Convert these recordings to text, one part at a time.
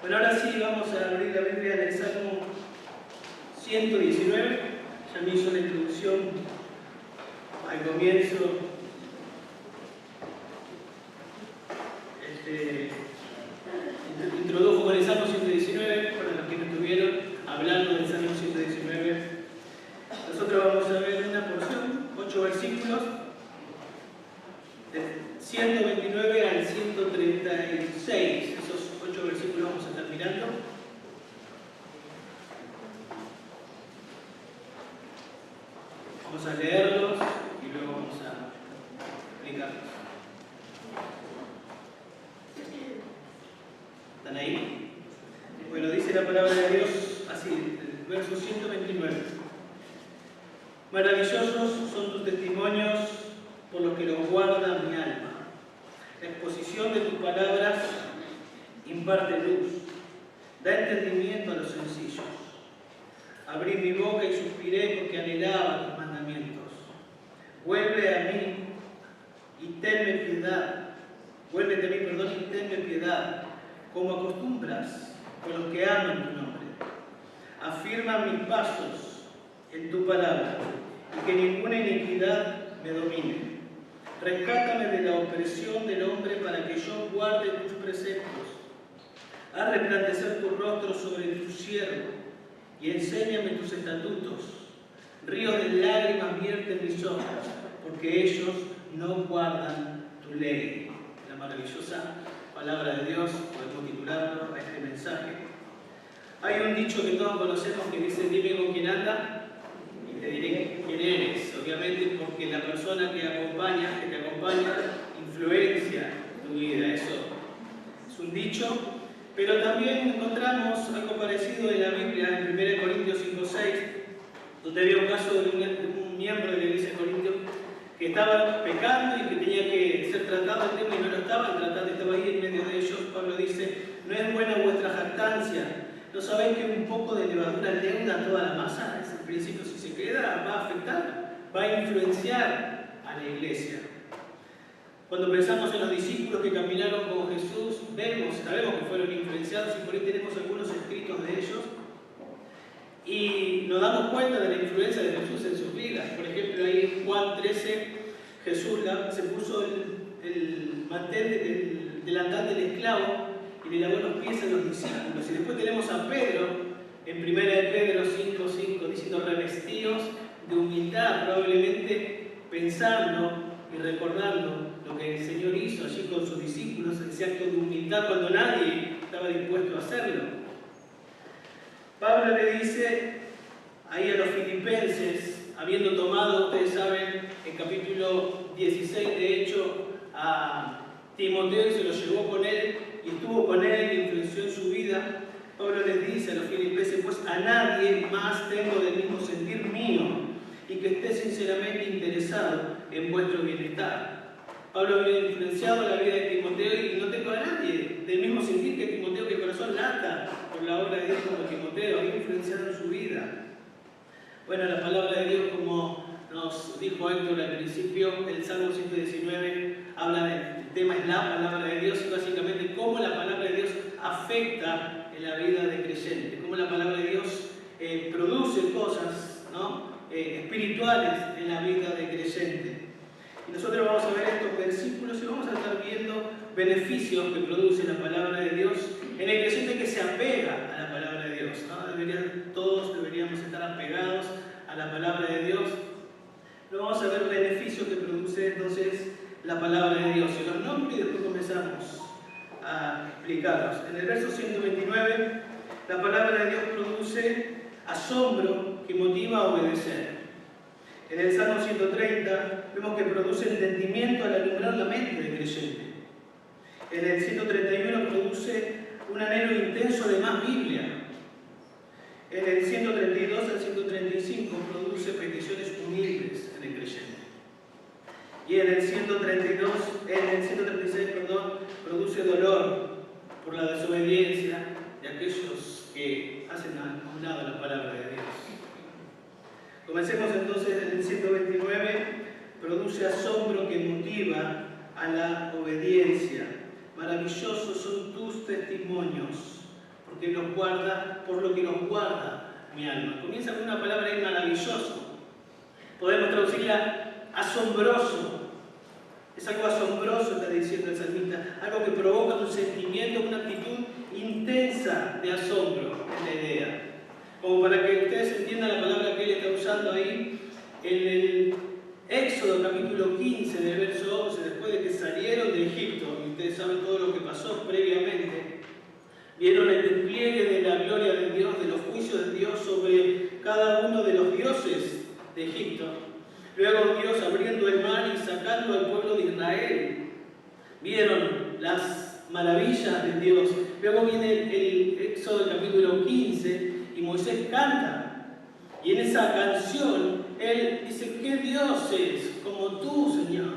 Bueno, ahora sí vamos a abrir la Biblia en el Salmo 119. Ya me hizo la introducción al comienzo. Introdujo con el Salmo 119, para los que no estuvieron hablando del Salmo 119. Nosotros vamos a ver una porción, 8 versículos, de 129 al 136. Esos 8 versículos vamos a estar mirando. Vamos a leerlos y luego vamos a explicarlos. ¿Están ahí? Bueno, dice la palabra de Dios así, el verso 129. Maravillosos son tus testimonios por los que los guarda mi alma. La exposición de tus palabras imparte luz, da entendimiento a los sencillos. Abrí mi boca y suspiré porque anhelaba tus mandamientos. Vuelve a mí y tenme piedad. Vuélvete a mí, perdón, y tenme piedad, como acostumbras con los que aman tu nombre. Afirma mis pasos en tu palabra y que ninguna iniquidad me domine. Rescátame de la opresión del hombre para que yo guarde tus preceptos. Haz resplandecer tu rostro sobre tu siervo y enséñame tus estatutos. Ríos de lágrimas vierten mis ojos, porque ellos no guardan tu ley. La maravillosa palabra de Dios, podemos titularlo a este mensaje. Hay un dicho que todos conocemos que dice: dime con quién anda y te diré quién eres. Obviamente porque la persona que te acompaña, influencia tu vida. Eso es un dicho. Pero también encontramos algo parecido en la Biblia, en 1 Corintios 5:6, donde había un caso de un miembro de la iglesia de Corintios que estaba pecando y que tenía que ser tratado el tema y no lo estaban tratando, estaba ahí en medio de ellos. Pablo dice: no es buena vuestra jactancia. ¿No sabéis que un poco de levadura leuda toda la masa? Es el principio, si se queda, va a afectar, va a influenciar a la iglesia. Cuando pensamos en los discípulos que caminaron con Jesús, sabemos que fueron influenciados y por ahí tenemos algunos escritos de ellos y nos damos cuenta de la influencia de Jesús en sus vidas. Por ejemplo, ahí en Juan 13, Jesús se puso el mantel del delantal del esclavo y le lavó los pies a los discípulos. Y después tenemos a Pedro, en 1 Pedro 5:5, diciendo: revestidos de humildad, probablemente pensando y recordando lo que el Señor hizo allí con sus discípulos, ese acto de humildad cuando nadie estaba dispuesto a hacerlo. Pablo le dice ahí a los filipenses, habiendo tomado, ustedes saben, el capítulo 16 de hecho, a Timoteo y se lo llevó con él y estuvo con él y influenció en su vida. Pablo les dice a los filipenses: pues a nadie más tengo del mismo sentir mío y que esté sinceramente interesado en vuestro bienestar. Pablo había influenciado la vida de Timoteo y no tengo a nadie del mismo sentir que Timoteo, que el corazón lata por la obra de Dios como Timoteo, había influenciado en su vida. Bueno, la palabra de Dios, como nos dijo Héctor al principio, el Salmo 119 habla del tema, es la palabra de Dios y básicamente cómo la palabra de Dios afecta en la vida del creyente, cómo la palabra de Dios produce cosas, ¿no?, espirituales en la vida del creyente. Y nosotros vamos a ver estos versículos y vamos a estar viendo beneficios que produce la palabra de Dios en el creyente que se apega a la palabra de Dios, ¿no? Todos deberíamos estar apegados a la palabra de Dios. Pero vamos a ver beneficios que produce entonces la palabra de Dios. Y los nombres y después comenzamos a explicarlos. En el verso 129, la palabra de Dios produce asombro que motiva a obedecer. En el Salmo 130 vemos que produce entendimiento al alumbrar la mente del creyente. En el 131 produce un anhelo intenso de más Biblia. En el 132 al 135 produce peticiones humildes en el creyente. Y en el 136, produce dolor por la desobediencia de aquellos que hacen a un lado la palabra de Dios. Comencemos entonces en el 129, produce asombro que motiva a la obediencia. Maravillosos son tus testimonios porque los guarda, por lo que los guarda mi alma. Comienza con una palabra ahí, maravilloso. Podemos traducirla asombroso. Es algo asombroso, está diciendo el salmista, algo que provoca un sentimiento, una actitud intensa de asombro, es la idea. Como para que ustedes entiendan la palabra que él está usando ahí, en el Éxodo capítulo 15, del verso 11, después de que salieron de Egipto, y ustedes saben todo lo que pasó previamente, vieron el despliegue de la gloria de Dios, de los juicios de Dios sobre cada uno de los dioses de Egipto. Luego Dios abriendo el mar y sacando al pueblo de Israel. Vieron las maravillas de Dios. Luego viene el Éxodo capítulo 15 y Moisés canta. Y en esa canción él dice, ¿qué Dios es como tú, Señor?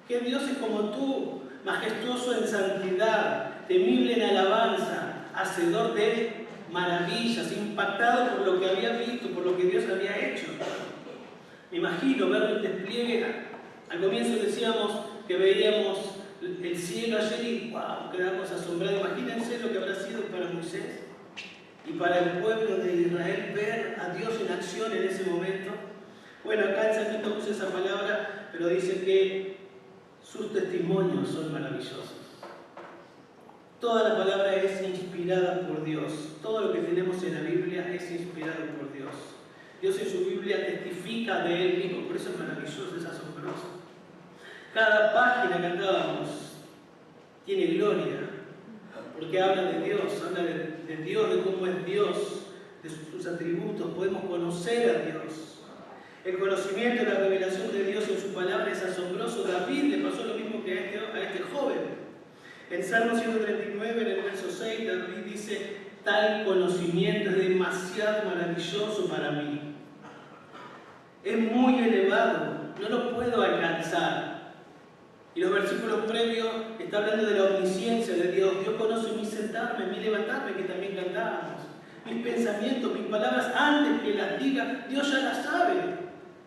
¿Qué Dios es como tú? Majestuoso en santidad, temible en alabanza, hacedor de maravillas, impactado por lo que había visto, por lo que Dios había hecho. Me imagino ver el despliegue. Al comienzo decíamos que veíamos el cielo ayer y wow, quedamos asombrados. Imagínense lo que habrá sido para Moisés y para el pueblo de Israel ver a Dios en acción en ese momento. Bueno, acá el salmista usa esa palabra, pero dice que sus testimonios son maravillosos. Toda la palabra es inspirada por Dios. Todo lo que tenemos en la Biblia es inspirado por Dios. Dios en su Biblia testifica de Él mismo, por eso es maravilloso, es asombroso. Cada página que andábamos tiene gloria, porque habla de Dios, habla de Dios, de cómo es Dios, de sus atributos, podemos conocer a Dios. El conocimiento y la revelación de Dios en su palabra es asombroso. David le pasó lo mismo que a este joven. En Salmo 139, en el verso 6, David dice, tal conocimiento es demasiado maravilloso para mí. Es muy elevado, no lo puedo alcanzar. Y los versículos previos está hablando de la omnisciencia de Dios. Dios conoce mi sentarme, mi levantarme, que también cantábamos. Mis pensamientos, mis palabras, antes que las diga, Dios ya las sabe.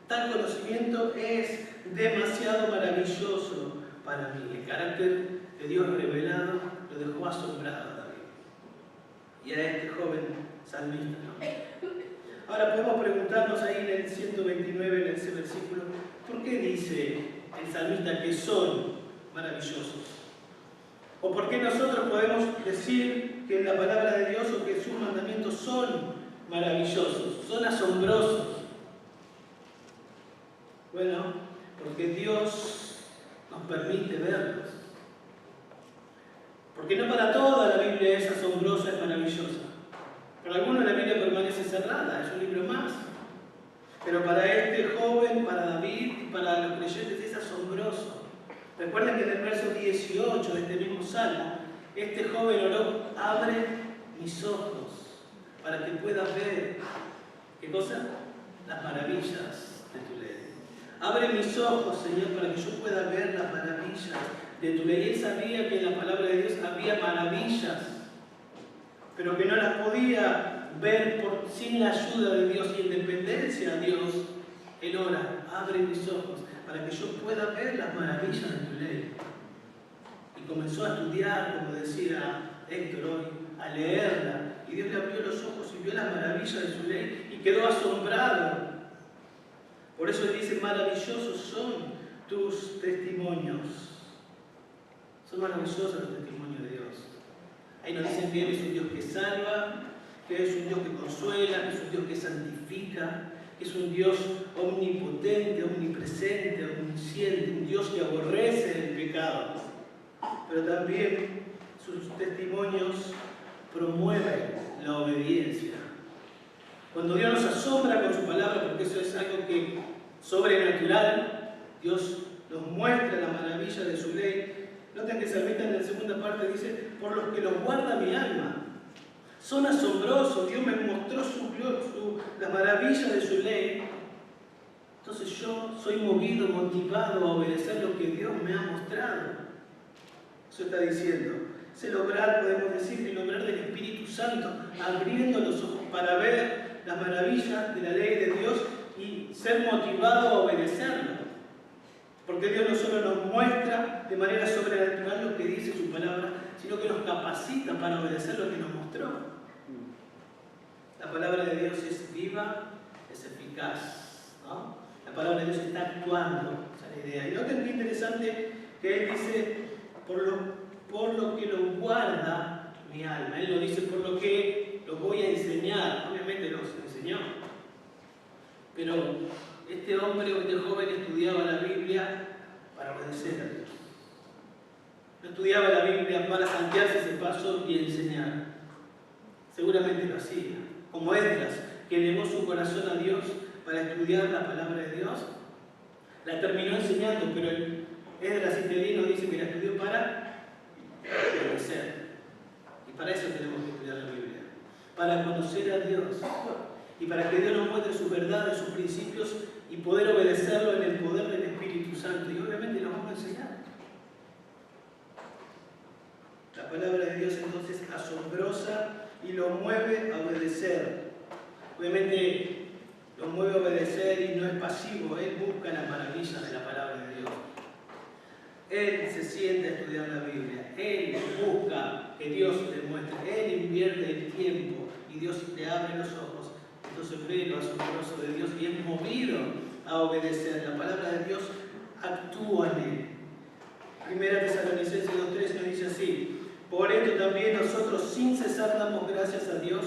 Tal conocimiento es demasiado maravilloso para mí. El carácter de Dios revelado lo dejó asombrado a David. Y a este joven salmista, ¿no? Ahora podemos preguntarnos ahí en el 129, en ese versículo, ¿por qué dice el salmista que son maravillosos? ¿O por qué nosotros podemos decir que la palabra de Dios o que sus mandamientos son maravillosos, son asombrosos? Bueno, porque Dios nos permite verlos. Porque no para toda la Biblia es asombrosa, es maravillosa. Para algunos la Biblia permanece cerrada, es un libro más. Pero para este joven, para David y para los creyentes es asombroso. Recuerden que en el verso 18 de este mismo salmo, este joven oró, abre mis ojos para que pueda ver, ¿qué cosa? Las maravillas de tu ley. Abre mis ojos, Señor, para que yo pueda ver las maravillas de tu ley. Él sabía que en la palabra de Dios había maravillas, pero que no las podía ver sin la ayuda de Dios y en dependencia a Dios. Él ora, abre mis ojos para que yo pueda ver las maravillas de tu ley. Y comenzó a estudiar, como decía Héctor hoy, a leerla. Y Dios le abrió los ojos y vio las maravillas de su ley y quedó asombrado. Por eso él dice, maravillosos son tus testimonios. Son maravillosos los testimonios de Dios. Ahí nos dicen que Él es un Dios que salva, que es un Dios que consuela, que es un Dios que santifica, que es un Dios omnipotente, omnipresente, omnisciente, un Dios que aborrece el pecado. Pero también sus testimonios promueven la obediencia. Cuando Dios nos asombra con su palabra, porque eso es algo que sobrenatural, Dios nos muestra la maravilla de su ley. Noten que el salmista en la segunda parte dice, por los que los guarda mi alma. Son asombrosos, Dios me mostró la maravilla de su ley. Entonces yo soy movido, motivado a obedecer lo que Dios me ha mostrado. Eso está diciendo. Es el obrar, podemos decir, el obrar del Espíritu Santo, abriendo los ojos para ver las maravillas de la ley de Dios y ser motivado a obedecerlo. Porque Dios no solo nos muestra de manera sobrenatural lo que dice su palabra, sino que nos capacita para obedecer lo que nos mostró. La palabra de Dios es viva, es eficaz, ¿no? La palabra de Dios está actuando, esa es la idea. Y noten qué interesante que Él dice, por lo que lo guarda mi alma. Él lo dice, por lo que lo voy a enseñar. Obviamente los enseñó. Pero este hombre o este joven estudiaba la Biblia para obedecer a Dios. No estudiaba la Biblia para saltearse ese paso y enseñar. Seguramente lo hacía. Como Esdras, que elevó su corazón a Dios para estudiar la palabra de Dios, la terminó enseñando, pero Esdras italiano dice que la estudió para obedecer. Y para eso tenemos que estudiar la Biblia. Para conocer a Dios. Y para que Dios nos muestre sus verdades, sus principios y poder obedecerlo en el poder del Espíritu Santo. Y obviamente nos vamos a enseñar. La palabra de Dios entonces es asombrosa y lo mueve a obedecer. Obviamente lo mueve a obedecer y no es pasivo. Él busca las maravillas de la palabra de Dios. Él se siente a estudiar la Biblia. Él busca que Dios le muestre. Él invierte el tiempo y Dios le abre los ojos. Entonces ve lo asombroso de Dios y es movido a obedecer. La palabra de Dios actúa en él. Primera Tesalonicenses 2:13 nos dice así: por esto también nosotros sin cesar damos gracias a Dios,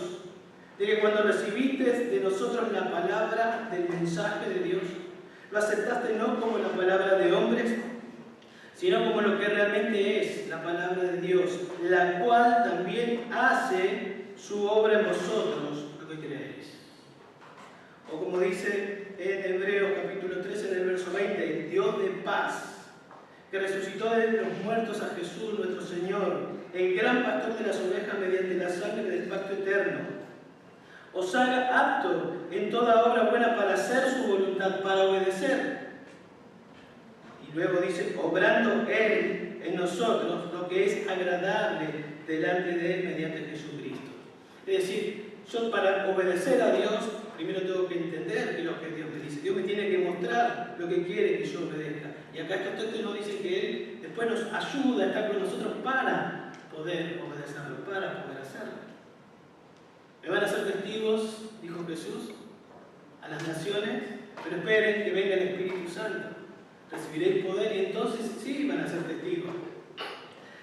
de que cuando recibiste de nosotros la palabra del mensaje de Dios, lo aceptaste no como la palabra de hombres, sino como lo que realmente es la palabra de Dios, la cual también hace su obra en vosotros, lo que creéis. O como dice en Hebreos capítulo 13, en el verso 20, el Dios de paz, que resucitó de los muertos a Jesús nuestro Señor, el gran pastor de las ovejas mediante la sangre del pacto eterno, os haga apto en toda obra buena para hacer su voluntad, para obedecer. Y luego dice, obrando Él en nosotros lo que es agradable delante de Él mediante Jesucristo. Es decir, yo para obedecer a Dios, primero tengo que entender qué es lo que Dios me dice. Dios me tiene que mostrar lo que quiere que yo obedezca. Y acá estos textos nos dicen que Él después nos ayuda a estar con nosotros para poder obedecerlo, para poder hacerlo. Me van a ser testigos, dijo Jesús, a las naciones, pero esperen que venga el Espíritu Santo. Recibiréis poder y entonces sí van a ser testigos.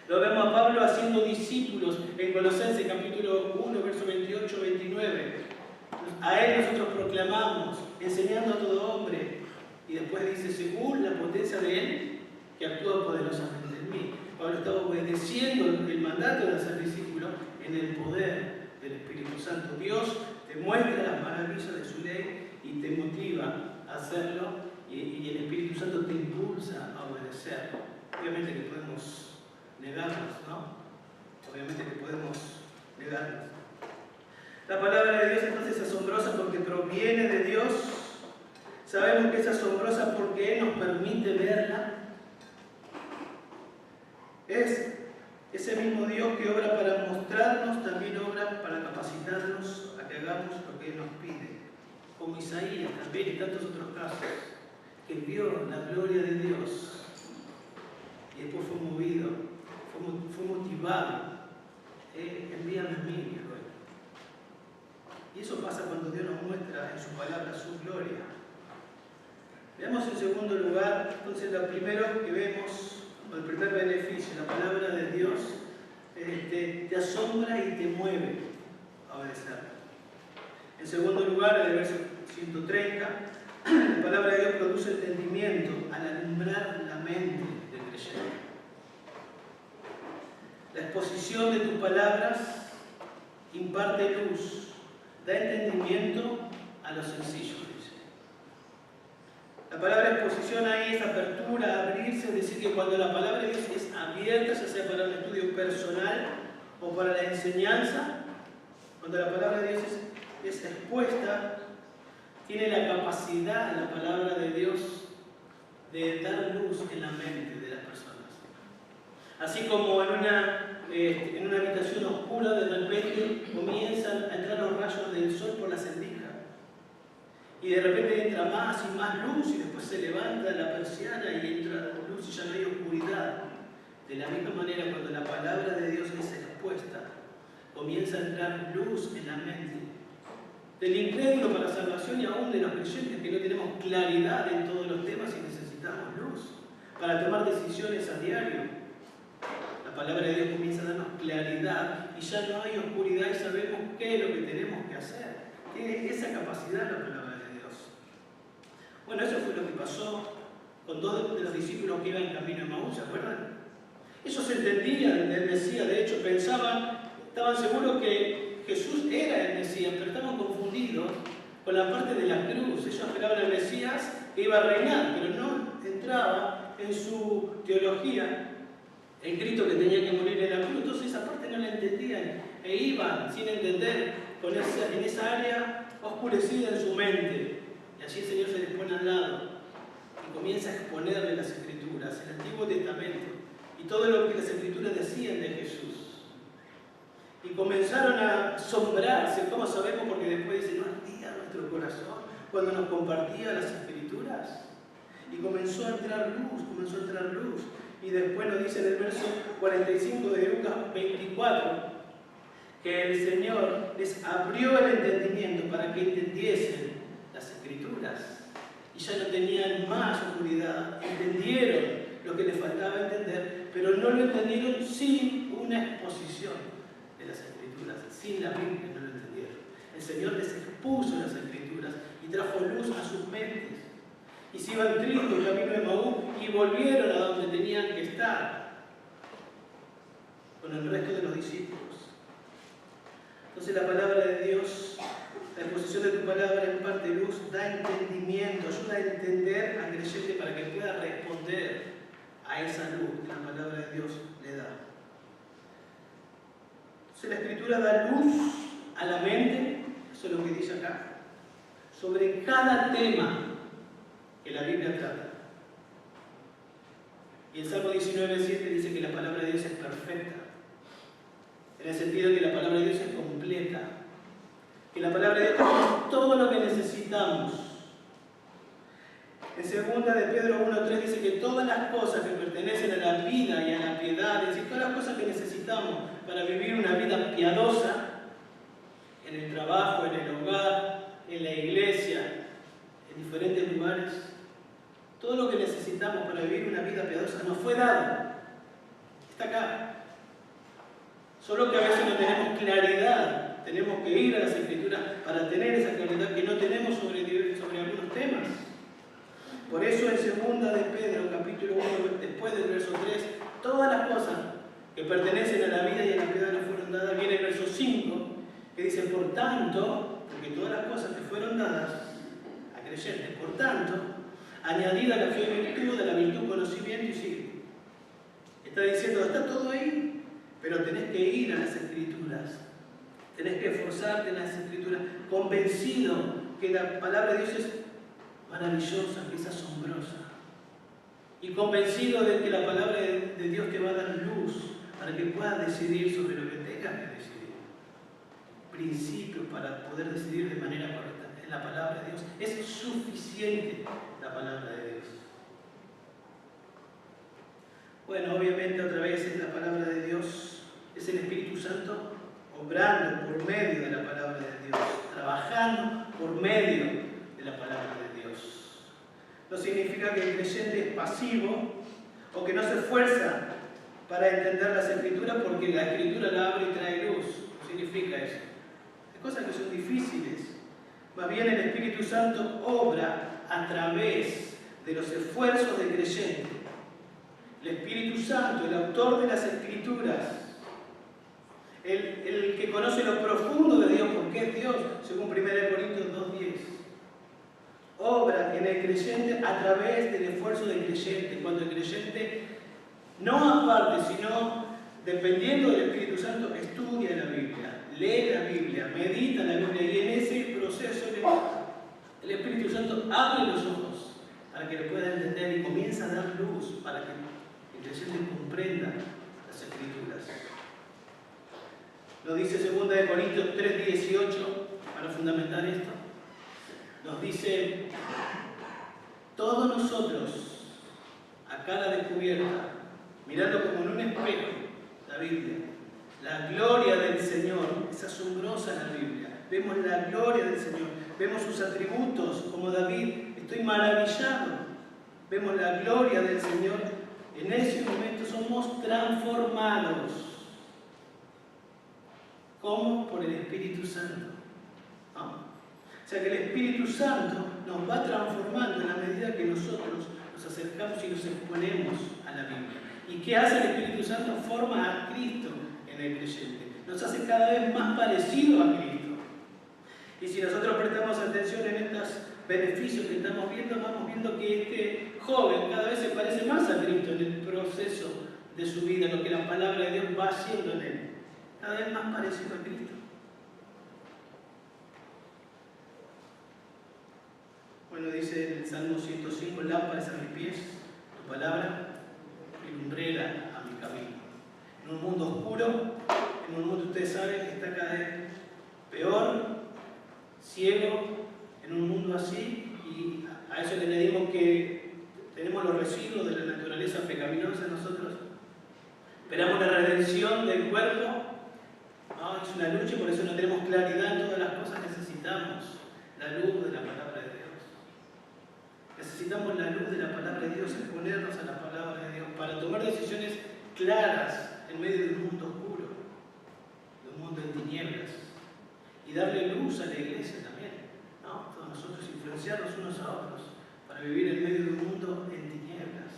Lo vemos a Pablo haciendo discípulos en Colosenses capítulo 1, verso 28-29. A Él nosotros proclamamos, enseñando a todo hombre. Y después dice, según la potencia de Él, que actúa poderosamente en mí. Pablo estaba obedeciendo el mandato de ser discípulo en el poder del Espíritu Santo. Dios te muestra las maravillas de su ley y te motiva a hacerlo, y el Espíritu Santo te impulsa a obedecerlo. Obviamente que podemos negarnos, ¿no? Obviamente que podemos negarnos. La palabra de Dios entonces es asombrosa porque proviene de Dios. Sabemos que es asombrosa porque Él nos permite verla. Es ese mismo Dios que obra para mostrarnos, también obra para capacitarnos a que hagamos lo que Él nos pide. Como Isaías también y tantos otros casos, que vio la gloria de Dios y después fue movido, fue motivado. Envíame a mí, dijo Él. Y eso pasa cuando Dios nos muestra en su palabra su gloria. Veamos en segundo lugar, entonces lo primero que vemos, o el primer beneficio, la palabra de Dios te asombra y te mueve a obedecer. En segundo lugar, en el verso 130, la palabra de Dios produce entendimiento al alumbrar la mente del creyente. La exposición de tus palabras imparte luz, da entendimiento a los sencillos, dice. La palabra exposición ahí es apertura, abrirse, es decir, que cuando la palabra de Dios es abierta, ya sea para un estudio personal o para la enseñanza, cuando la palabra de Dios es expuesta, tiene la capacidad, la palabra de Dios, de dar luz en la mente de las personas. Así como en una habitación oscura de repente comienzan a entrar los rayos del sol por la rendijas. Y de repente entra más y más luz y después se levanta la persiana y entra luz y ya no hay oscuridad. De la misma manera, cuando la palabra de Dios es expuesta, comienza a entrar luz en la mente del incrédulo para la salvación y aún de los creyentes que no tenemos claridad en todos los temas y necesitamos luz para tomar decisiones a diario. La palabra de Dios comienza a darnos claridad y ya no hay oscuridad y sabemos qué es lo que tenemos que hacer. Tiene esa capacidad la palabra de Dios. Bueno, eso fue lo que pasó con dos de los discípulos que iban camino a Emaús, ¿se acuerdan? Ellos entendían del Mesías, de hecho estaban seguros que Jesús era el Mesías, pero estaban confundidos con la parte de la cruz. Ellos esperaban al Mesías que iba a reinar, pero no entraba en su teología el Cristo que tenía que morir en la cruz. Entonces esa parte no la entendían e iban sin entender en esa área oscurecida en su mente. Y allí el Señor se les pone al lado y comienza a exponerle las Escrituras, el Antiguo Testamento y todo lo que las Escrituras decían de Jesús. Y comenzaron a asombrarse. ¿Cómo sabemos? Porque después dice, no ardía nuestro corazón cuando nos compartía las Escrituras. Y comenzó a entrar luz. Y después nos dice en el verso 45 de Lucas 24 que el Señor les abrió el entendimiento para que entendiesen las Escrituras. Y ya no tenían más oscuridad, entendieron lo que les faltaba entender, pero no lo entendieron sin una exposición de las Escrituras, sin la Biblia no lo entendieron. El Señor les expuso las Escrituras y trajo luz a sus mentes. Y se iban tristes camino de Emaús y volvieron a donde tenían que estar con el resto de los discípulos. Entonces la palabra de Dios, la exposición de tu palabra en parte luz, da entendimiento, ayuda a entender al creyente para que pueda responder a esa luz que la palabra de Dios le da. Entonces la Escritura da luz a la mente, eso es lo que dice acá, sobre cada tema que la Biblia trata. Y el Salmo 19:7 dice que la palabra de Dios es perfecta, en el sentido de que la palabra de Dios es completa, que la palabra de Dios es todo lo que necesitamos. En 2 de Pedro 1:3 dice que todas las cosas que pertenecen a la vida y a la piedad, es decir, todas las cosas que necesitamos para vivir una vida piadosa, en el trabajo, en el hogar, en la iglesia, en diferentes lugares, todo lo que necesitamos para vivir una vida piadosa nos fue dado. Está acá. Solo que a veces no tenemos claridad. Tenemos que ir a las Escrituras para tener esa claridad que no tenemos sobre algunos temas. Por eso en 2 de Pedro, capítulo 1, después del verso 3, todas las cosas que pertenecen a la vida y a la piedad nos fueron dadas. Viene el verso 5, que dice, por tanto, porque todas las cosas que fueron dadas a creyentes, por tanto, añadida a la fe virtud, de la virtud conocimiento y sigue. Está diciendo, está todo ahí, pero tenés que ir a las Escrituras. Tenés que esforzarte en las Escrituras, convencido que la palabra de Dios es maravillosa, que es asombrosa. Y convencido de que la palabra de Dios te va a dar luz para que puedas decidir sobre lo que tengas que decidir. Principios para poder decidir de manera correcta. En la palabra de Dios es suficiente la palabra de Dios. Bueno, obviamente otra vez es la palabra de Dios, es el Espíritu Santo obrando por medio de la palabra de Dios, trabajando por medio de la palabra de Dios. No significa que el creyente es pasivo o que no se esfuerza para entender las Escrituras porque la Escritura la abre y trae luz. No significa eso. Hay cosas que son difíciles. Más bien el Espíritu Santo obra a través de los esfuerzos del creyente. El Espíritu Santo, el autor de las Escrituras, el que conoce lo profundo de Dios, porque es Dios, según 1 Corintios 2:10, obra en el creyente a través del esfuerzo del creyente. Cuando el creyente, no aparte, sino dependiendo del Espíritu Santo, estudia la Biblia, lee la Biblia, medita la Biblia, y en ese proceso el Espíritu Santo abre los ojos para que le pueda entender y comienza a dar luz para que el creyente comprenda las Escrituras. Lo dice 2 Corintios 3:18 para fundamentar esto. Nos dice, todos nosotros, a cara descubierta, mirando como en un espejo la Biblia, La gloria del Señor es asombrosa en la Biblia. Vemos la gloria del Señor, vemos sus atributos, como David, estoy maravillado. Vemos la gloria del Señor. En ese momento somos transformados. ¿Cómo? Por el Espíritu Santo. ¿No? O sea que el Espíritu Santo nos va transformando en la medida que nosotros nos acercamos y nos exponemos a la Biblia. ¿Y qué hace el Espíritu Santo? Forma a Cristo en el creyente. Nos hace cada vez más parecido a Cristo. Y si nosotros prestamos atención en estos beneficios que estamos viendo, vamos viendo que este joven cada vez se parece más a Cristo en el proceso de su vida, lo que la palabra de Dios va haciendo en él. Cada vez más parecido a Cristo. Bueno, dice el Salmo 105, lámparas a mis pies, tu palabra y lumbrera a mi camino. En un mundo oscuro, en un mundo, ustedes saben, que está cada vez peor, ciego, en un mundo así, y a eso le añadimos que tenemos los residuos de la naturaleza pecaminosa en nosotros. Esperamos la redención del cuerpo. No, es una lucha, por eso no tenemos claridad en todas las cosas que necesitamos. La luz de la palabra de Dios. Necesitamos la luz de la palabra de Dios, exponernos a la palabra de Dios para tomar decisiones claras en medio de un mundo oscuro, de un mundo en tinieblas, y darle luz a la iglesia también, ¿no? Todos nosotros influenciarnos unos a otros para vivir en medio de un mundo en tinieblas.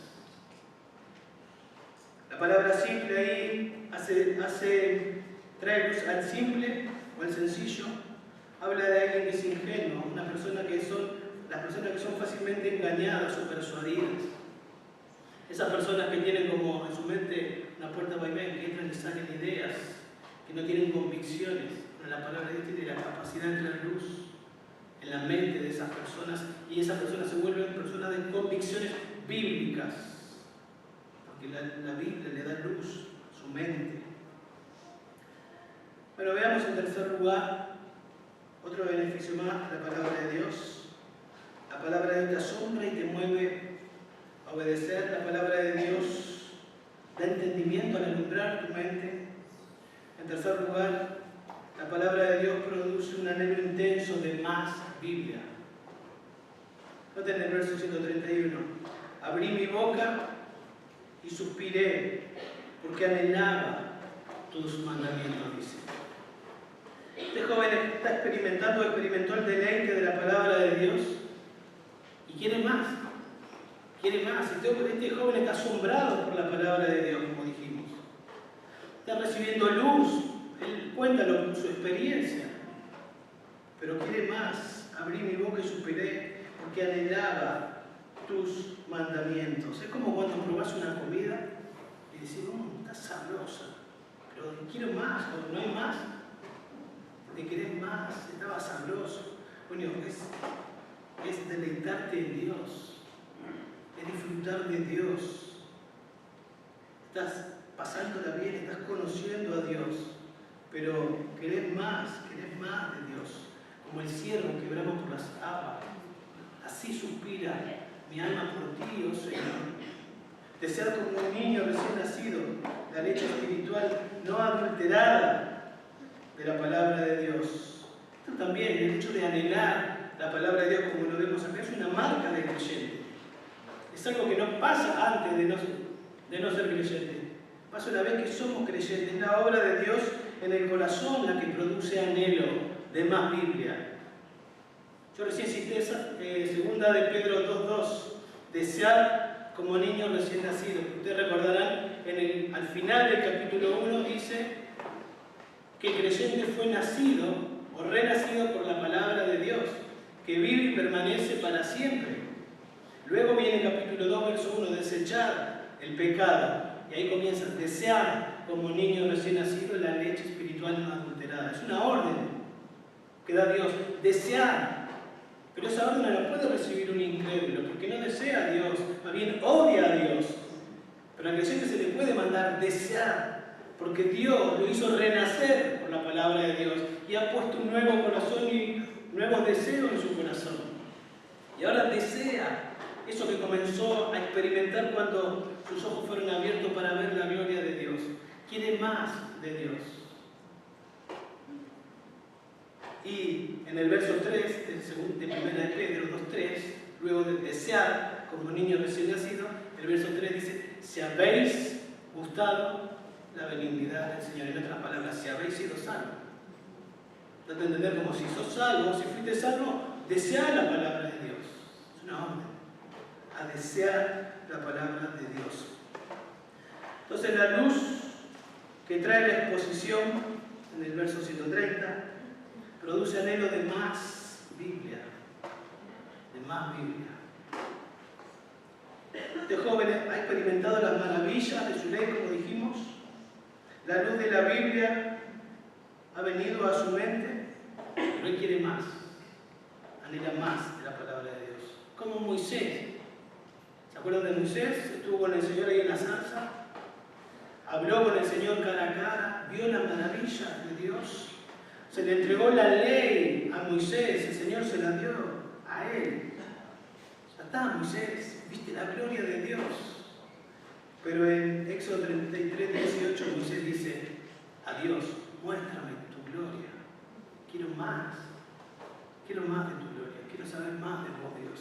La palabra simple ahí trae luz al simple o al sencillo. Habla de alguien que es ingenuo, las personas que son fácilmente engañadas o persuadidas. Esas personas que tienen como en su mente una puerta vaivén, que entran y salen ideas, que no tienen convicciones. Pero la palabra de Dios tiene la capacidad de traer luz en la mente de esas personas, y esas personas se vuelven personas de convicciones bíblicas, porque la Biblia le da luz a su mente. Bueno, veamos en tercer lugar otro beneficio más de la palabra de Dios. La palabra de Dios te asombra y te mueve a obedecer. La palabra de Dios da entendimiento al alumbrar tu mente. En tercer lugar, la palabra de Dios produce un anhelo intenso de más Biblia. Noten el verso 131. Abrí mi boca y suspiré, porque anhelaba tus mandamientos, dice. Este joven experimentó el deleite de la palabra de Dios y quiere más. Este joven está asombrado por la palabra de Dios, como dijimos. Está recibiendo luz. Él cuenta su experiencia, pero quiere más. Abrí mi boca y suspiré porque anhelaba tus mandamientos. Es como cuando probás una comida y decís, está sabrosa, pero quiero más, cuando no hay más, porque querés más, estaba sabroso. Bueno, es deleitarte en Dios, es disfrutar de Dios. Estás pasándola bien, estás conociendo a Dios, pero querés más de Dios. Como el ciervo que brama por las aguas, así suspira mi alma por ti, oh Señor. Desear como un niño recién nacido la leche espiritual no adulterada de la palabra de Dios. Esto también, el hecho de anhelar la palabra de Dios, como lo vemos acá, es una marca del creyente. Es algo que no pasa antes de no ser creyente. Pasa una vez que somos creyentes. Es la obra de Dios en el corazón la que produce anhelo de más Biblia. Yo recién cité segunda de Pedro 2:2, desear como niño recién nacido. Ustedes recordarán, al final del capítulo 1 dice que el creyente fue nacido o renacido por la palabra de Dios, que vive y permanece para siempre. Luego viene el capítulo 2, verso 1, desechar el pecado. Y ahí comienza, desear como niño recién nacido la leche espiritual no adulterada. Es una orden que da Dios, desear. Pero esa orden no la puede recibir un incrédulo, porque no desea a Dios, más bien odia a Dios. Pero al creyente se le puede mandar desear, porque Dios lo hizo renacer por la palabra de Dios y ha puesto un nuevo corazón y nuevos deseos en su corazón. Y ahora desea eso que comenzó a experimentar cuando sus ojos fueron abiertos para ver la gloria de Dios. quiere más de Dios. Y en el verso 3 de 1 de Pedro 2:3, luego de desear como niño recién nacido, el verso 3 dice: si habéis gustado la benignidad del Señor. En otras palabras, si habéis sido salvos. Trata de entender como si sos salvo, si fuiste salvo, desear la palabra de Dios. Es una orden a desear la palabra de Dios. Entonces la luz que trae la exposición en el verso 130 produce anhelo de más Biblia, de más Biblia. Este joven ha experimentado las maravillas de su ley, como dijimos. La luz de la Biblia ha venido a su mente, pero él quiere más, anhela más de la palabra de Dios. Como Moisés. ¿Se acuerdan de Moisés? Estuvo con el Señor ahí en la zarza, habló con el Señor cara a cara, vio las maravillas de Dios. Se le entregó la ley a Moisés, el Señor se la dio a él. Ya está, Moisés, viste la gloria de Dios. Pero en Éxodo 33:18 Moisés dice: a Dios, muéstrame tu gloria. Quiero más de tu gloria, quiero saber más de vos, Dios.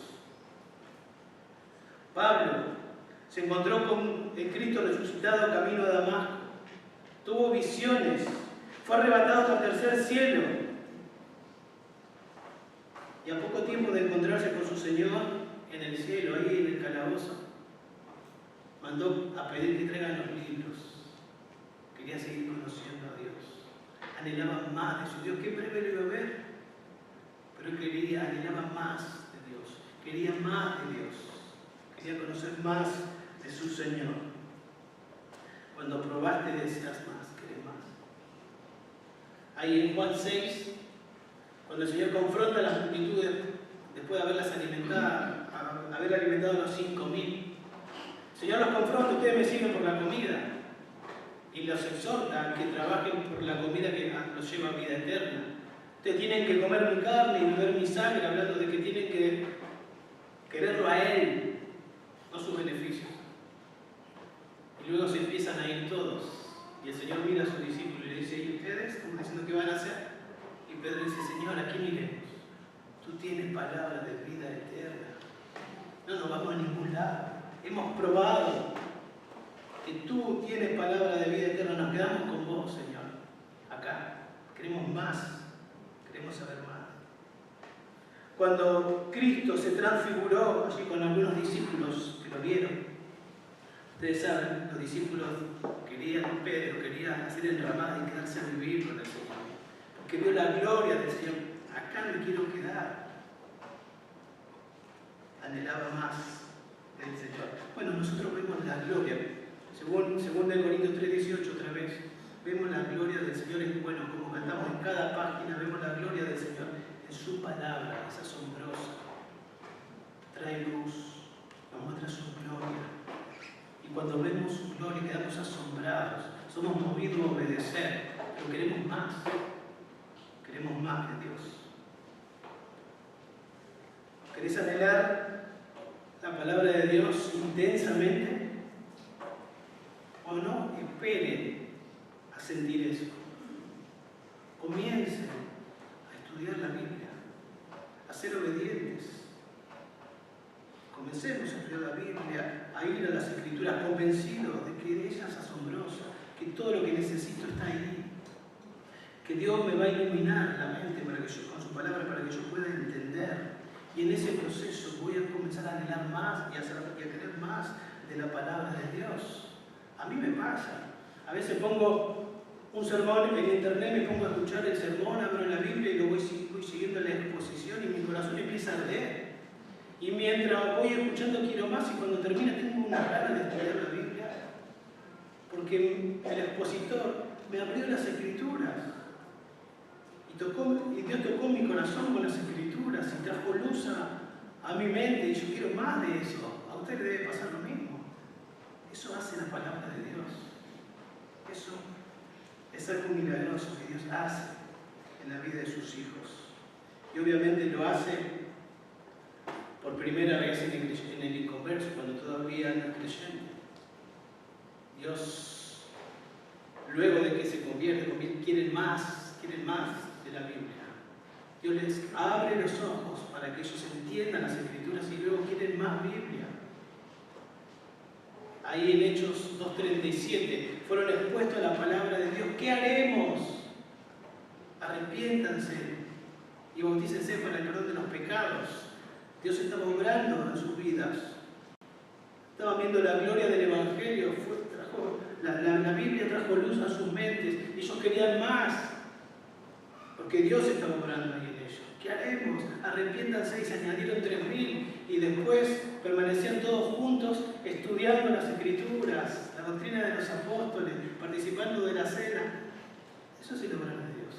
Pablo se encontró con el Cristo resucitado camino a Damasco, tuvo visiones, fue arrebatado hasta el tercer cielo, y a poco tiempo de encontrarse con su Señor en el cielo, ahí en el calabozo, mandó a pedir que traigan los libros. Quería seguir conociendo a Dios, anhelaba más de su Dios. Qué breve lo iba a ver, pero él anhelaba más de Dios, quería más de Dios, quería conocer más de su Señor. Cuando probaste deseas más, querés más. Ahí en Juan 6, cuando el Señor confronta a las multitudes después de haberlas alimentado, haber alimentado a los 5.000, el Señor los confronta: ustedes me siguen por la comida, y los exhorta a que trabajen por la comida que los lleva a vida eterna. Ustedes tienen que comer mi carne y beber mi sangre, hablando de que tienen que quererlo a Él, no sus beneficios. Y luego se empiezan a ir todos, y el Señor mira a sus discípulos y le dice: ¿y ustedes? Como diciendo, ¿qué van a hacer? Y Pedro dice: Señor, aquí miremos, tú tienes palabra de vida eterna, no nos vamos a ningún lado, hemos probado que tú tienes palabra de vida eterna, nos quedamos con vos, Señor, acá, queremos más, queremos saber más. Cuando Cristo se transfiguró allí con algunos discípulos que lo vieron, ustedes saben, los discípulos Pedro quería hacer enramada y quedarse a vivir con el Señor, porque vio la gloria del Señor. Acá me quiero quedar. Anhelaba más del Señor. Bueno, nosotros vemos la gloria. Según 2 Corintios 3:18, otra vez, vemos la gloria del Señor. Es bueno, como cantamos en cada página, vemos la gloria del Señor en su palabra. Es asombrosa, trae luz, nos muestra su gloria. Y cuando vemos su gloria quedamos asombrados, somos movidos a obedecer, pero queremos más de Dios. ¿Querés anhelar la palabra de Dios intensamente? ¿O no? Esperen a sentir eso. Comiencen a estudiar la Biblia, a ser obedientes. Comencemos a estudiar la Biblia, a ir a las Escrituras convencidos de que ella es asombrosa, que todo lo que necesito está ahí, que Dios me va a iluminar la mente para que yo, con su palabra, para que yo pueda entender. Y en ese proceso voy a comenzar a anhelar más y a querer más de la palabra de Dios. A mí me pasa. A veces pongo un sermón en internet, me pongo a escuchar el sermón, abro la Biblia y lo voy siguiendo la exposición y mi corazón empieza a arder. Y mientras voy escuchando quiero más, y cuando termina tengo una gana de estudiar la Biblia, porque el expositor me abrió las Escrituras y Dios tocó mi corazón con las Escrituras y trajo luz a mi mente, y yo quiero más de eso. A usted le debe pasar lo mismo. Eso hace la palabra de Dios. Eso es algo milagroso que Dios hace en la vida de sus hijos. Y obviamente lo hace por primera vez en el inconverso, cuando todavía no es creyente. Dios luego de que se convierten, quieren más de la Biblia. Dios les abre los ojos para que ellos entiendan las Escrituras y luego quieren más Biblia. Ahí en Hechos 2:37 fueron expuestos a la palabra de Dios. ¿Qué haremos? Arrepiéntanse y bautícense para el perdón de los pecados. Dios estaba obrando en sus vidas. Estaban viendo la gloria del Evangelio. La Biblia trajo luz a sus mentes y ellos querían más, porque Dios estaba obrando ahí en ellos. ¿Qué haremos? Arrepiéntanse, y se añadieron 3.000 y después permanecían todos juntos estudiando las Escrituras, la doctrina de los apóstoles, participando de la cena. Eso es el obrar de Dios.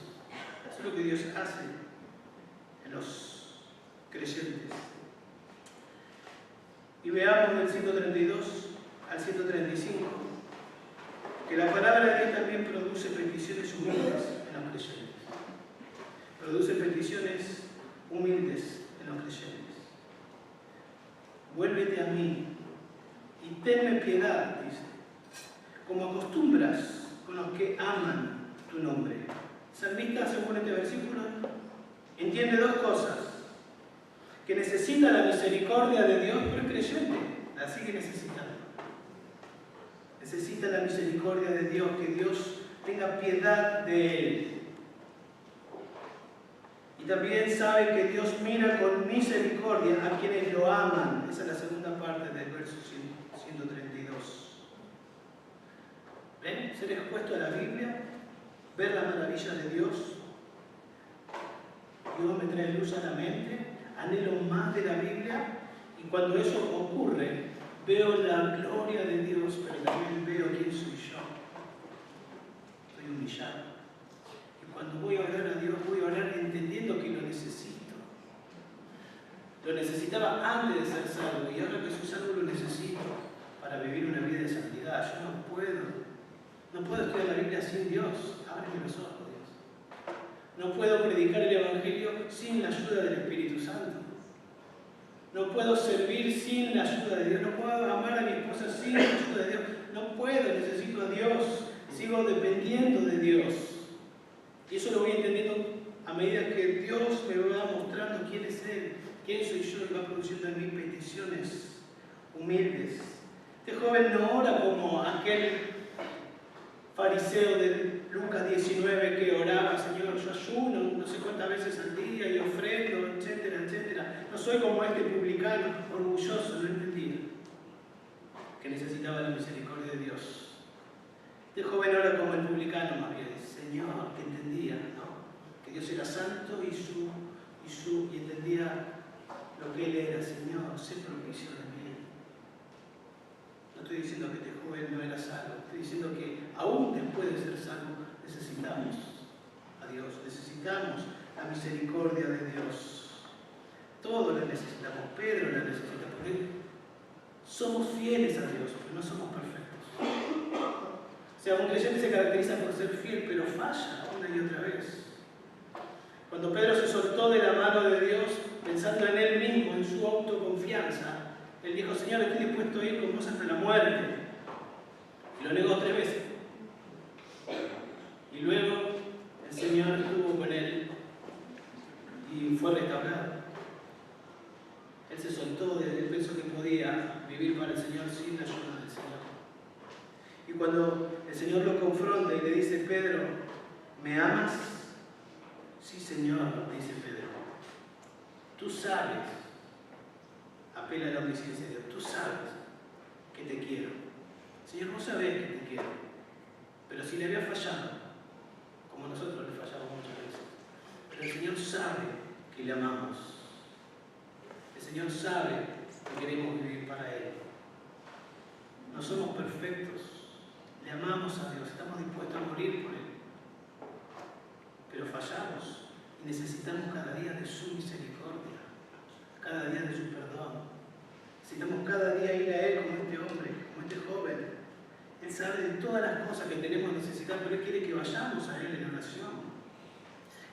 Eso es lo que Dios hace en los creyentes. Y veamos del 132 al 135 que la palabra de Dios también produce peticiones humildes en los creyentes. Produce peticiones humildes en los creyentes. Vuélvete a mí y tenme piedad, dice, como acostumbras con los que aman tu nombre. El salmista, según este versículo, entiende dos cosas: que necesita la misericordia de Dios, pero es creyente, la sigue necesitando. Necesita la misericordia de Dios, que Dios tenga piedad de él. Y también sabe que Dios mira con misericordia a quienes lo aman. Esa es la segunda parte del verso 132. ¿Ven? Ser expuesto a la Biblia, ver la maravilla de Dios. Dios me trae luz a la mente, anhelo más de la Biblia, y cuando eso ocurre, veo la gloria de Dios, pero también veo quién soy yo. Estoy humillado. Y cuando voy a orar a Dios, voy a orar entendiendo que lo necesito. Lo necesitaba antes de ser salvo, y ahora que soy salvo lo necesito para vivir una vida de santidad. Yo no puedo estudiar la Biblia sin Dios. Ábreme los ojos, Dios. No puedo predicar el Evangelio sin la ayuda del Espíritu Santo. No puedo servir sin la ayuda de Dios. No puedo amar a mi esposa sin la ayuda de Dios. No puedo, necesito a Dios. Sigo dependiendo de Dios. Y eso lo voy entendiendo a medida que Dios me va mostrando quién es Él, quién soy yo, y va produciendo en mí peticiones humildes. Este joven no ora como aquel fariseo de Lucas 19 que oraba: Señor, yo ayuno no sé cuántas veces al día y ofrendo, etcétera, etcétera. No soy como este publicano orgulloso. No entendía que necesitaba la misericordia de Dios. Este joven ora como el publicano, más bien: Señor, que entendía, ¿no?, que Dios era santo y entendía lo que Él era. Señor, sé propicio de mí. No estoy diciendo que este joven no era salvo, estoy diciendo que aún después de ser salvo necesitamos a Dios, necesitamos la misericordia de Dios. Todos la necesitamos. Pedro la necesita, porque somos fieles a Dios, pero no somos perfectos. O sea, un creyente se caracteriza por ser fiel, pero falla una y otra vez. Cuando Pedro se soltó de la mano de Dios, pensando en él mismo, en su autoconfianza, él dijo: Señor, estoy dispuesto a ir con vos hasta la muerte. Y lo negó 3 veces. Y luego el Señor estuvo con él y fue restaurado. Él se soltó, él pensó que podía vivir para el Señor sin la ayuda del Señor. Y cuando el Señor lo confronta y le dice: Pedro, ¿me amas? Sí, Señor, dice Pedro. Tú sabes, apela a la omnisciencia de Dios, tú sabes que te quiero. Señor, vos sabés que te quiero. Pero si le había fallado, como nosotros le fallamos muchas veces, pero el Señor sabe que le amamos. El Señor sabe que queremos vivir para Él. No somos perfectos, le amamos a Dios, estamos dispuestos a morir por Él. Pero fallamos y necesitamos cada día de su misericordia, cada día de su perdón. Necesitamos cada día ir a Él como este hombre, como este joven. Él sabe de todas las cosas que tenemos necesidad, pero Él quiere que vayamos a Él en oración.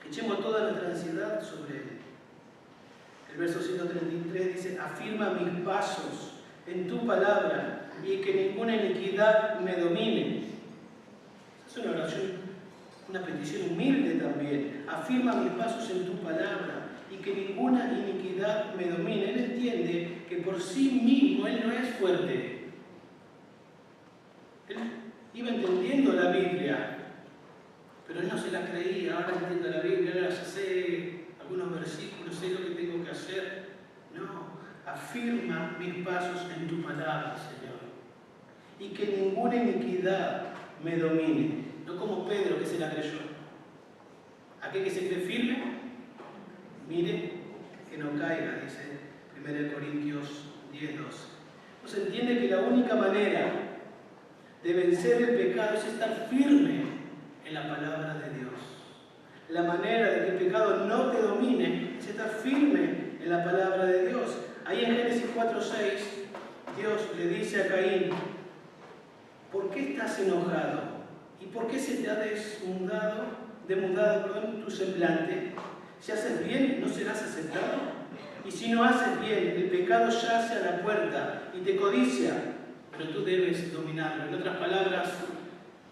Que echemos toda nuestra ansiedad sobre Él. El verso 133 dice: afirma mis pasos en tu palabra y que ninguna iniquidad me domine. Esa Es una oración, una petición humilde también. Afirma mis pasos en tu palabra y que ninguna iniquidad me domine. Él entiende que por sí mismo él no es fuerte. Él iba entendiendo la Biblia, pero él no se la creía. Ahora entiendo la Biblia, ahora ya sé algunos versículos, sé lo que tengo que hacer. No, afirma mis pasos en tu palabra, Señor. Y que ninguna iniquidad me domine. No como Pedro, que se la creyó. Aquel que se cree firme, mire que no caiga, dice 1 Corintios 10:12. Pues entiende que la única manera de vencer el pecado es estar firme en la palabra de Dios. La manera de que el pecado no te domine es estar firme en la palabra de Dios. Ahí en Génesis 4:6, Dios le dice a Caín: ¿por qué estás enojado? ¿Y por qué se te ha demudado tu semblante? Si haces bien, ¿no serás aceptado? Y si no haces bien, el pecado yace a la puerta y te codicia, pero tú debes dominarlo. En otras palabras,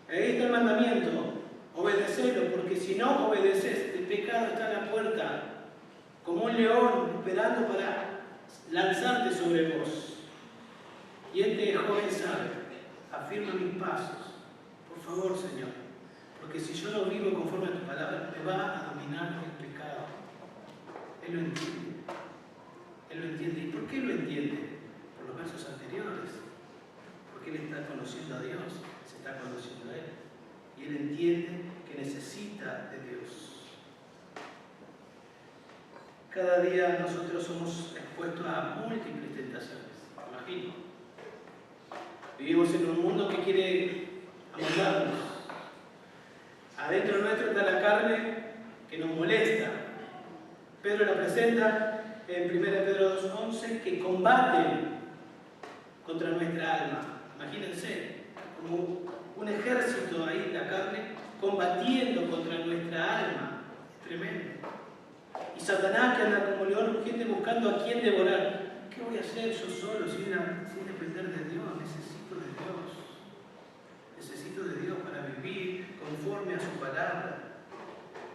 ahí está el mandamiento: obedecelo, porque si no obedeces, el pecado está a la puerta, como un león esperando para lanzarte sobre vos. Y este joven sabe: afirma mis pasos, por favor, Señor, porque si yo no vivo conforme a tu palabra, me va a dominar el pecado. Él lo entiende. Él lo entiende. ¿Y por qué lo entiende? Por los versos anteriores. Porque él está conociendo a Dios, se está conociendo a Él. Y él entiende que necesita de Dios. Cada día nosotros somos expuestos a múltiples tentaciones, me imagino. Vivimos en un mundo que quiere amoldarnos. Adentro nuestro está la carne que nos molesta. Pedro la presenta en 1 Pedro 2:11, que combate contra nuestra alma. Imagínense, como un ejército ahí, la carne, combatiendo contra nuestra alma. Es tremendo. Y Satanás, que anda como león rugiente buscando a quién devorar. ¿Qué voy a hacer yo solo sin depender de Dios? Necesito de Dios. Necesito de Dios para vivir conforme a su palabra.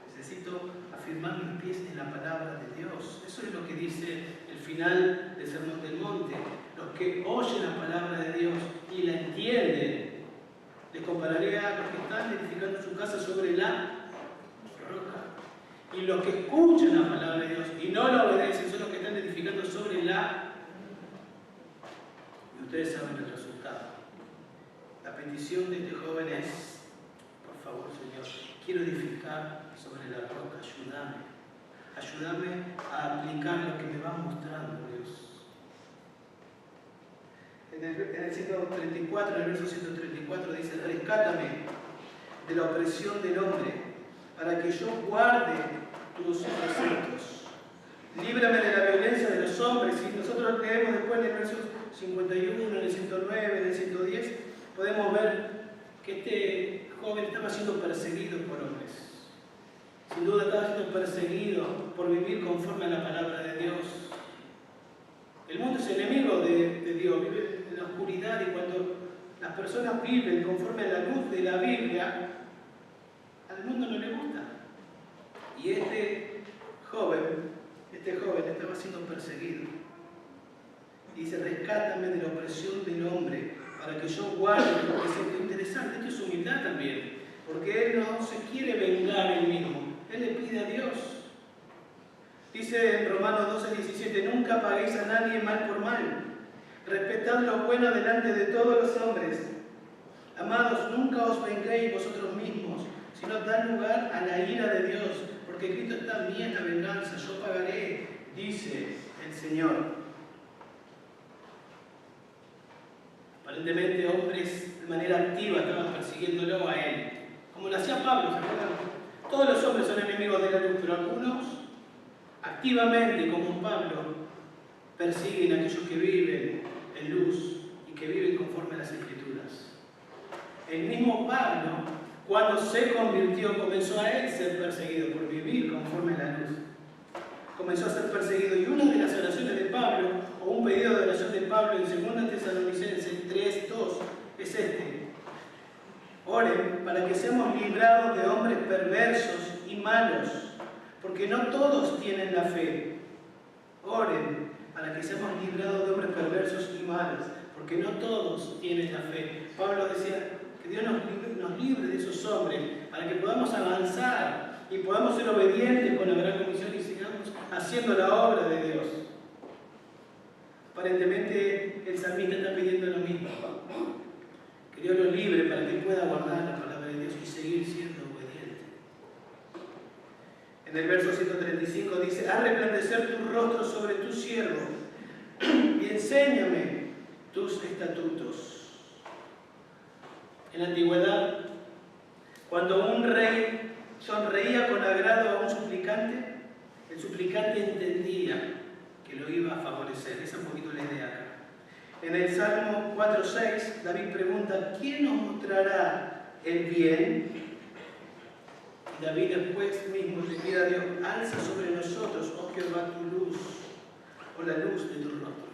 Necesito afirmar mis pies en la palabra de Dios. Eso es lo que dice el final del Sermón del Monte. Los que oyen la palabra de Dios y la entienden, les compararé a los que están edificando su casa sobre la roca. Y los que escuchan la palabra de Dios y no la obedecen son los que están edificando sobre la... Y ustedes saben el resultado. La petición de este joven es: por favor, Señor, quiero edificar sobre la roca, ayúdame. Ayúdame a aplicar lo que me va mostrando Dios. En el 134, en el verso 134 dice: rescátame de la opresión del hombre, para que yo guarde tus preceptos. Líbrame de la violencia de los hombres. Y nosotros leemos después en el verso 51, en el 109, en el 110, podemos ver que este joven estaba siendo perseguido por hombres. Sin duda estaba siendo perseguido por vivir conforme a la palabra de Dios. El mundo es enemigo de Dios, vive en la oscuridad, y cuando las personas viven conforme a la luz de la Biblia, al mundo no le gusta. Y este joven estaba siendo perseguido. Y dice: rescátame de la opresión del hombre, para que yo guarde lo que es interesante. Esto es humildad también, porque él no se quiere vengar él mismo, él le pide a Dios. Dice en Romanos 12:17: nunca paguéis a nadie mal por mal, respetad lo bueno delante de todos los hombres. Amados, nunca os venguéis vosotros mismos, sino dad lugar a la ira de Dios, porque Cristo está: mía es la venganza, yo pagaré, dice el Señor. Aparentemente hombres de manera activa estaban persiguiéndolo a él, como lo hacía Pablo, ¿se acuerdan? Todos los hombres son enemigos de la luz, pero algunos activamente, como Pablo, persiguen a aquellos que viven en luz y que viven conforme a las Escrituras. El mismo Pablo, cuando se convirtió, comenzó a él ser perseguido por vivir conforme a la luz. Comenzó a ser perseguido, y una de las oraciones de Pablo, o un pedido de oración de Pablo en 2 Tesalonicenses 3:2, es este: Oren para que seamos librados de hombres perversos y malos, porque no todos tienen la fe. Oren para que seamos librados de hombres perversos y malos, porque no todos tienen la fe. Pablo decía que Dios nos libre de esos hombres, para que podamos avanzar y podamos ser obedientes con la gran comisión y sigamos haciendo la obra de Dios. Aparentemente el salmista está pidiendo lo mismo, que Dios lo libre para que pueda guardar la palabra de Dios y seguir siendo obediente. En el verso 135 dice: haz resplandecer tu rostro sobre tu siervo y enséñame tus estatutos. En la antigüedad, cuando un rey sonreía con agrado a un suplicante, el suplicante entendía que lo iba a favorecer. Esa es un poquito la idea acá. En el Salmo 4:6, David pregunta: ¿quién nos mostrará el bien? Y David después mismo le pide a Dios: alza sobre nosotros, oh Jehová, tu luz, o la luz de tu rostro.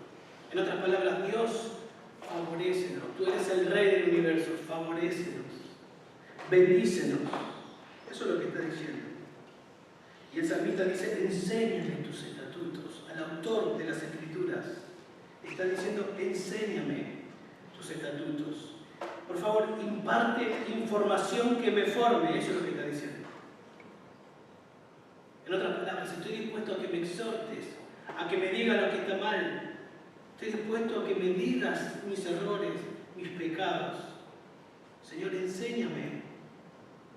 En otras palabras, Dios, favorécenos. Tú eres el Rey del universo, favorécenos, bendícenos. Eso es lo que está diciendo. Y el salmista dice: enséñame tus estatutos. Al autor de las Escrituras está diciendo: enséñame tus estatutos. Por favor, imparte información que me forme. Eso es lo que está diciendo. En otras palabras, estoy dispuesto a que me exhortes, a que me digas lo que está mal. Estoy dispuesto a que me digas mis errores, mis pecados. Señor, enséñame.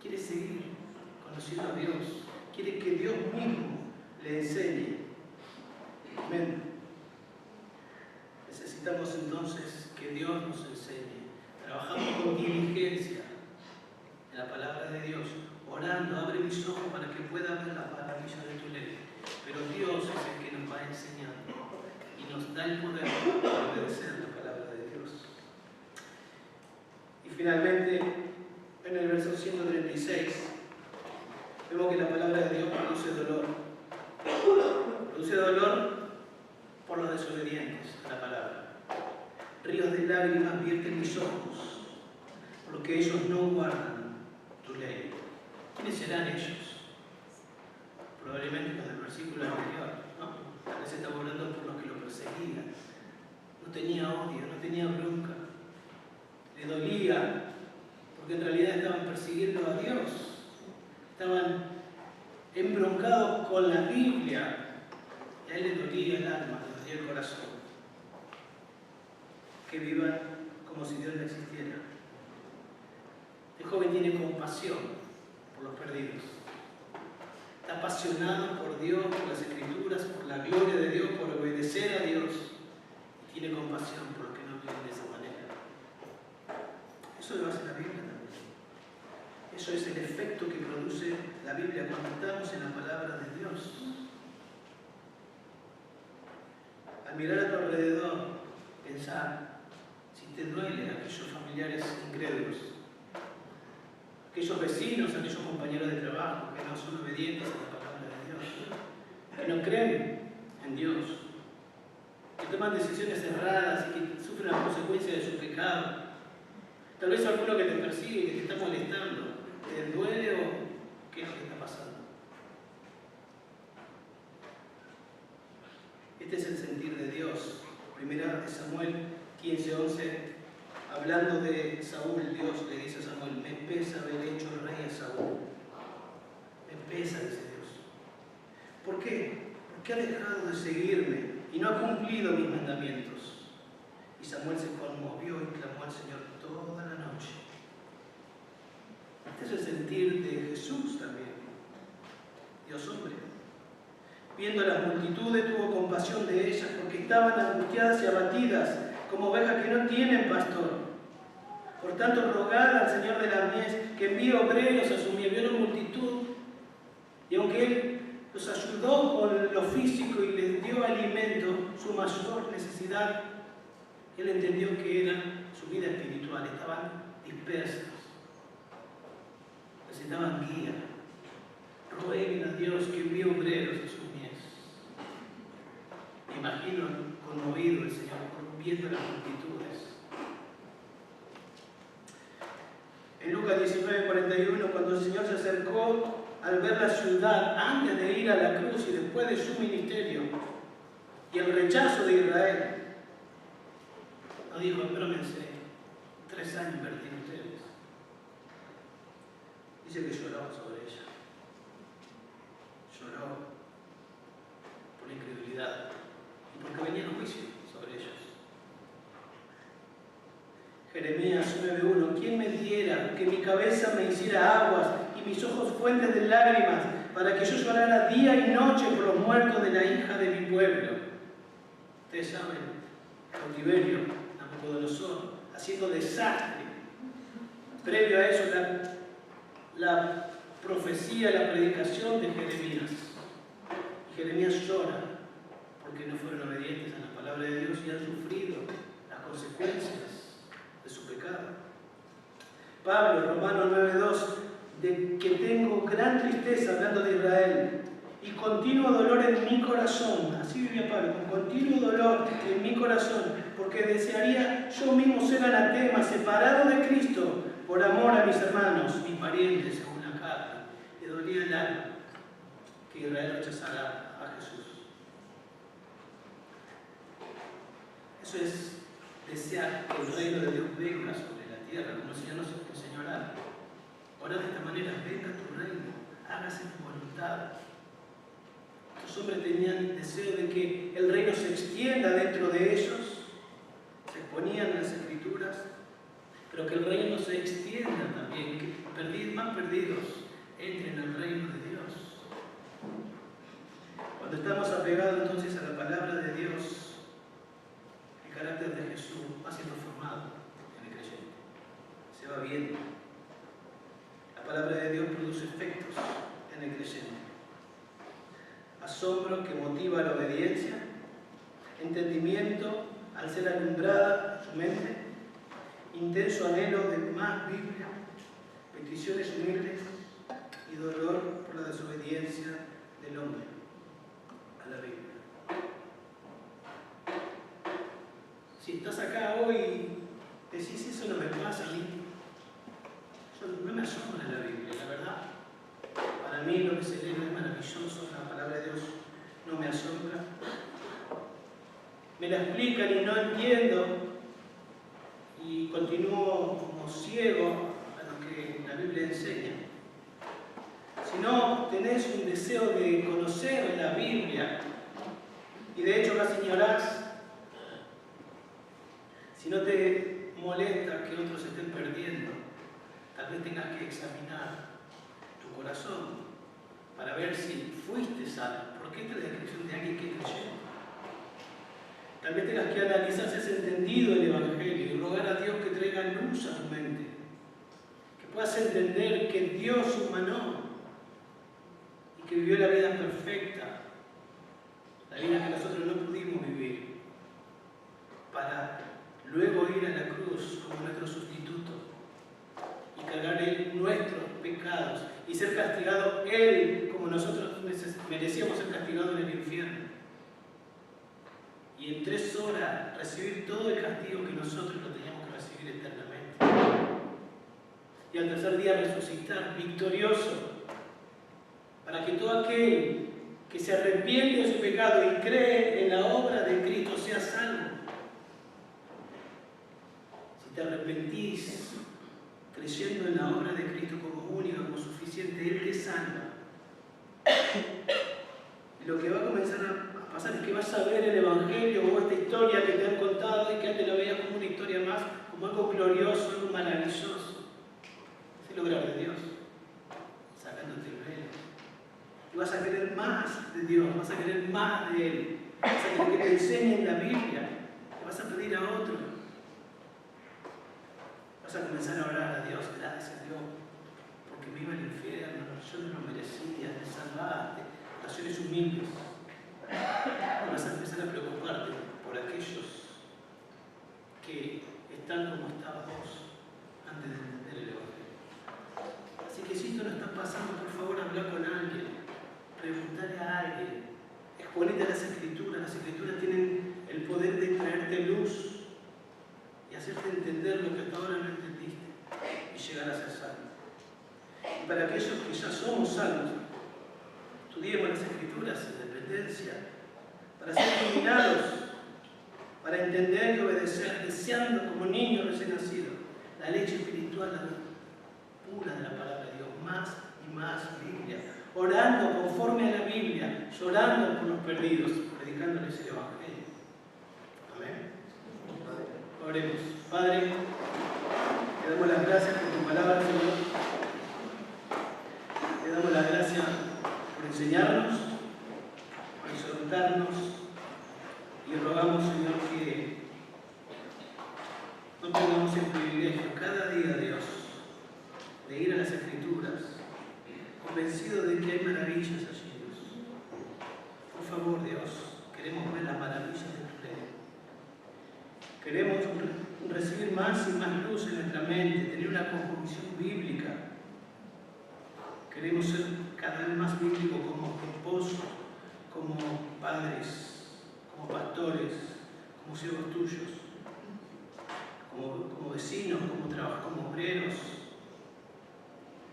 ¿Quieres seguir conociendo a Dios? ¿Quiere que Dios mismo le enseñe? Amén. Necesitamos entonces que Dios nos enseñe. Trabajamos con diligencia en la palabra de Dios, orando: abre mis ojos para que pueda ver las maravillas de tu ley. Pero Dios es el que nos va enseñando y nos da el poder para obedecer la palabra de Dios. Y finalmente, en el verso 136, vemos que la palabra de Dios produce dolor. Produce dolor por los desobedientes a la palabra. Ríos de lágrimas vierten mis ojos, porque ellos no guardan tu ley. ¿Quiénes serán ellos? Probablemente los del versículo anterior, ¿no? Tal vez estaba hablando por los que lo perseguían. No tenía odio, no tenía bronca. Le dolía, porque en realidad estaban persiguiendo a Dios. Estaban embroncados con la Biblia. Y a él le dolía el alma, le dolía el corazón. Que vivan como si Dios no existiera. El joven tiene compasión por los perdidos. Está apasionado por Dios, por las Escrituras, por la gloria de Dios, por obedecer a Dios. Y tiene compasión por los que no viven de esa manera. Eso lo hace la Biblia también. Eso es el efecto que produce la Biblia cuando estamos en la palabra de Dios. Al mirar a tu alrededor, pensar si te duele a aquellos familiares incrédulos, aquellos vecinos, aquellos compañeros de trabajo que no son obedientes a la palabra de Dios, que no creen en Dios, que toman decisiones erradas y que sufren las consecuencias de su pecado. Tal vez alguno que te persigue, que te está molestando, ¿te duele o qué es lo que está pasando? Este es el sentir de Dios. Primera de Samuel 15:11, hablando de Saúl, Dios le dice a Samuel: me pesa haber hecho rey a Saúl. Me pesa, dice Dios. ¿Por qué? Porque ha dejado de seguirme y no ha cumplido mis mandamientos. Y Samuel se conmovió y clamó al Señor toda la noche. Este es el sentir de Jesús también, Dios hombre. Viendo a las multitudes, tuvo compasión de ellas, porque estaban angustiadas y abatidas, como ovejas que no tienen pastor. Por tanto, rogad al Señor de la mies que envíe obreros a su mies. Vio la multitud, y aunque Él los ayudó con lo físico y les dio alimento, su mayor necesidad, Él entendió que era su vida espiritual. Estaban dispersas, necesitaban guía. Rueguen a Dios que envíe obreros a sus mies. Me imagino conmovido el Señor viendo las multitudes. En Lucas 19:41, cuando el Señor se acercó al ver la ciudad antes de ir a la cruz y después de su ministerio y el rechazo de Israel, no dijo, espérense, 3 años invertí en ustedes. Dice que lloró sobre ella. Lloró por la incredulidad y porque venía el juicio sobre ellos. Jeremías 9:1, ¿quién me diera que mi cabeza me hiciera aguas y mis ojos fuentes de lágrimas para que yo llorara día y noche por los muertos de la hija de mi pueblo? Ustedes saben, cautiverio, Nabucodonosor, haciendo desastre. Previo a eso, la profecía, la predicación de Jeremías. Y Jeremías llora porque no fueron obedientes a la palabra de Dios y han sufrido las consecuencias de su pecado. Pablo, Romanos 9:2, de que tengo gran tristeza, hablando de Israel, y continuo dolor en mi corazón. Así vivía Pablo, con continuo dolor en mi corazón, porque desearía yo mismo ser anatema, separado de Cristo, por amor a mis hermanos, mis parientes, según la carne. Le dolía el alma que Israel rechazara a Jesús. Eso es desear que el reino de Dios venga sobre la tierra, como el Señor nos enseñó a orar. Orar de esta manera, venga tu reino, hágase tu voluntad. Estos hombres tenían deseo de que el reino se extienda dentro de ellos, se exponían en las Escrituras, pero que el reino se extienda también, que más perdidos entren al reino de Dios. Cuando estamos apegados entonces a la palabra de Dios, el carácter de Jesús va siendo formado en el creyente, se va viendo. La palabra de Dios produce efectos en el creyente. Asombro que motiva la obediencia, entendimiento al ser alumbrada su mente, intenso anhelo de más Biblia, peticiones humildes y dolor por la desobediencia del hombre a la Biblia. Si estás acá hoy y decís, eso no me pasa a mí, no me asombra la Biblia, la verdad. Para mí lo que se lee es maravilloso, la palabra de Dios no me asombra. Me la explican y no entiendo y continúo como ciego a lo que la Biblia enseña. Si no tenés un deseo de conocer la Biblia y de hecho la señorás, si no te molesta que otros se estén perdiendo, tal vez tengas que examinar tu corazón para ver si fuiste salvo. ¿Por qué esta es la descripción de alguien que es creyente? Tal vez tengas que analizar si has entendido el Evangelio y rogar a Dios que traiga luz a tu mente, que puedas entender que Dios humanó y que vivió la vida perfecta, la vida que nosotros no pudimos vivir, para luego ir a la cruz como nuestro sustituto y cargar Él nuestros pecados y ser castigado Él como nosotros merecíamos ser castigados en el infierno. Y en 3 horas recibir todo el castigo que nosotros lo teníamos que recibir eternamente. Y al tercer día resucitar victorioso, para que todo aquel que se arrepiente de su pecado y cree en la obra de Cristo sea salvo. Si te arrepentís creyendo en la obra de Cristo como única, como suficiente, Él te salva. Y lo que va a comenzar a pasar es que vas a ver el Evangelio o esta historia que te han contado y que antes la veías como una historia más, como algo glorioso, algo maravilloso. Es el obrar de Dios, sacándote el velo. Y vas a querer más de Dios, vas a querer más de Él, vas a querer que te enseñen la Biblia, te vas a pedir a otro. Vas a comenzar a orar a Dios, gracias Dios, porque me iba al infierno, yo no lo merecía, me salvaste, oraciones humildes. Y vas a empezar a preocuparte por aquellos que están como estabas vos antes de entender el Evangelio. Así que si esto no está pasando, por favor, habla con alguien, preguntale a alguien, exponete a las Escrituras tienen el poder de traerte luz y hacerte entender lo que hasta ahora no entendiste y llegar a ser salvo. Y para aquellos que ya somos salvos, estudiemos las Escrituras en dependencia, para ser iluminados, para entender y obedecer, deseando como niños recién nacidos la leche espiritual pura de la palabra de Dios, más y más Biblia, orando conforme a la Biblia, llorando por los perdidos, predicándoles el Evangelio. Amén. Oremos. Padre, te damos las gracias por tu palabra, Señor. Te damos las gracias por enseñarnos, por exhortarnos, y rogamos, Señor, que no tengamos el privilegio cada día, Dios, de ir a las Escrituras, convencidos de que hay maravillas allí, Dios. Por favor, Dios, queremos ver las maravillas de tu ley. Queremos recibir más y más luz en nuestra mente, tener una cosmovisión bíblica. Queremos ser cada vez más bíblicos como esposos, como padres, como pastores, como siervos tuyos, como vecinos, como obreros.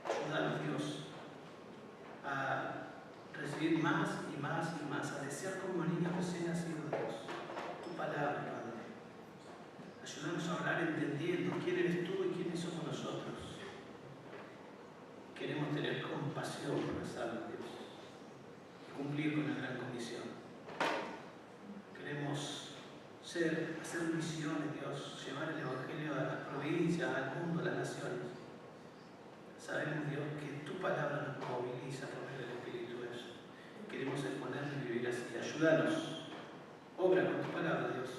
Ayúdanos, Dios, a recibir más y más y más, a desear como niños recién nacidos, Dios, tu palabra, Padre. Ayúdanos a orar entendiendo quién eres tú y quiénes somos nosotros. Queremos tener compasión por las almas, Dios, y cumplir con la gran comisión. Queremos hacer misiones, Dios, llevar el Evangelio a las provincias, al mundo, a las naciones. Sabemos, Dios, que tu palabra nos moviliza por medio del Espíritu de Dios. Queremos exponernos y vivir así. Ayúdanos. Obra con tu palabra, Dios.